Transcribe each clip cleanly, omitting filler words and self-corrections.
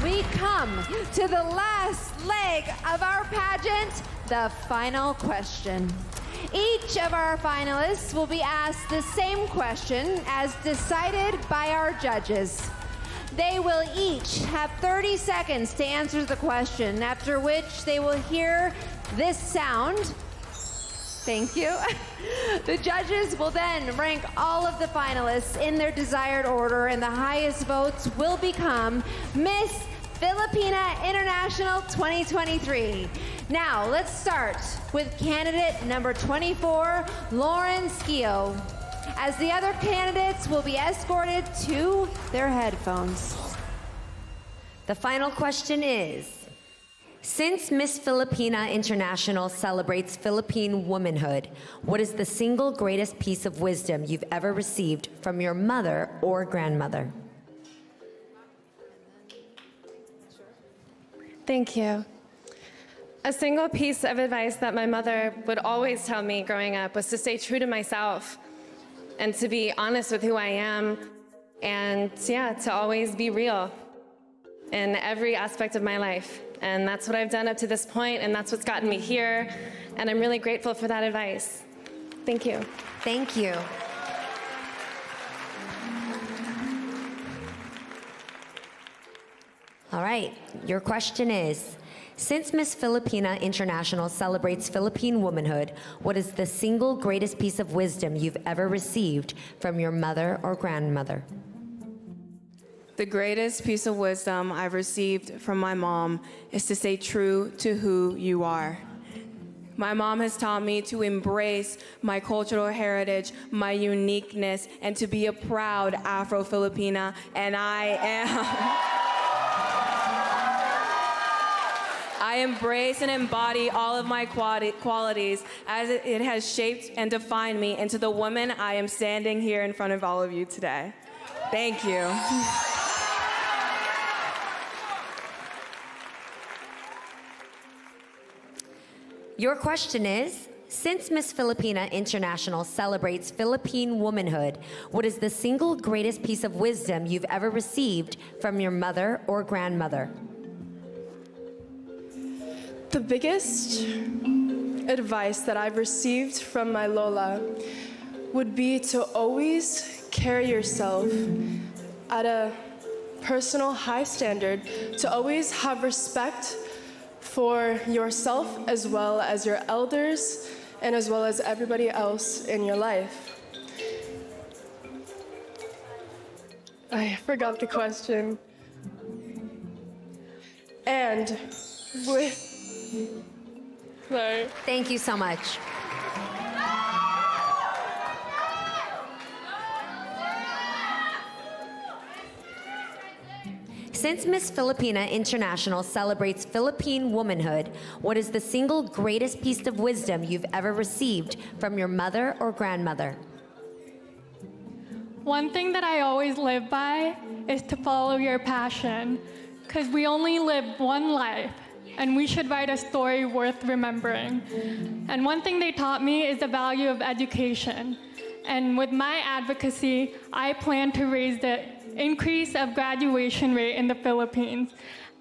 we come to the last leg of our pageant, the final question. Each of our finalists will be asked the same question as decided by our judges. They will each have 30 seconds to answer the question, after which they will hear this sound. Thank you. The judges will then rank all of the finalists in their desired order, and the highest votes will become Miss Filipina International 2023. Now, let's start with candidate number 24, Lauren Skio, as the other candidates will be escorted to their headphones. The final question is, since Miss Filipina International celebrates Philippine womanhood, what is the single greatest piece of wisdom you've ever received from your mother or grandmother? Thank you. A single piece of advice that my mother would always tell me growing up was to stay true to myself and to be honest with who I am, and yeah, to always be real in every aspect of my life. And that's what I've done up to this point, and that's what's gotten me here, and I'm really grateful for that advice. Thank you. Thank you. All right, your question is, since Miss Filipina International celebrates Philippine womanhood, what is the single greatest piece of wisdom you've ever received from your mother or grandmother? The greatest piece of wisdom I've received from my mom is to stay true to who you are. My mom has taught me to embrace my cultural heritage, my uniqueness, and to be a proud Afro-Filipina, and I am. I embrace and embody all of my qualities as it has shaped and defined me into the woman I am standing here in front of all of you today. Thank you. Your question is, since Miss Filipina International celebrates Philippine womanhood, what is the single greatest piece of wisdom you've ever received from your mother or grandmother? The biggest advice that I've received from my Lola would be to always carry yourself at a personal high standard, to always have respect for yourself as well as your elders and as well as everybody else in your life. I forgot the question. And with Sorry. Thank you so much. Since Miss Filipina International celebrates Philippine womanhood, what is the single greatest piece of wisdom you've ever received from your mother or grandmother? One thing that I always live by is to follow your passion, because we only live one life, and we should write a story worth remembering. And one thing they taught me is the value of education. And with my advocacy, I plan to raise the increase of graduation rate in the Philippines.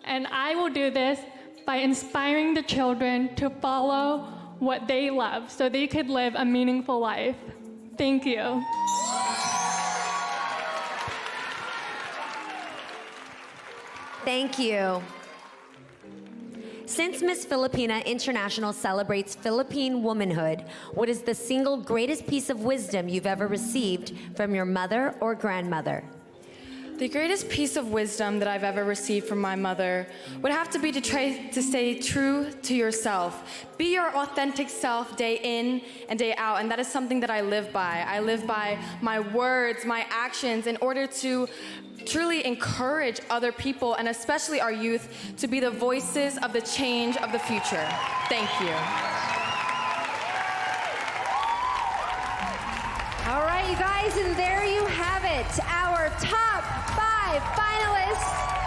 And I will do this by inspiring the children to follow what they love so they could live a meaningful life. Thank you. Thank you. Since Miss Filipina International celebrates Philippine womanhood, what is the single greatest piece of wisdom you've ever received from your mother or grandmother? The greatest piece of wisdom that I've ever received from my mother would have to be to try to stay true to yourself. Be your authentic self day in and day out, and that is something that I live by. I live by my words, my actions, in order to truly encourage other people, and especially our youth, to be the voices of the change of the future. Thank you. All right, you guys, and there you have it, our top 5 finalists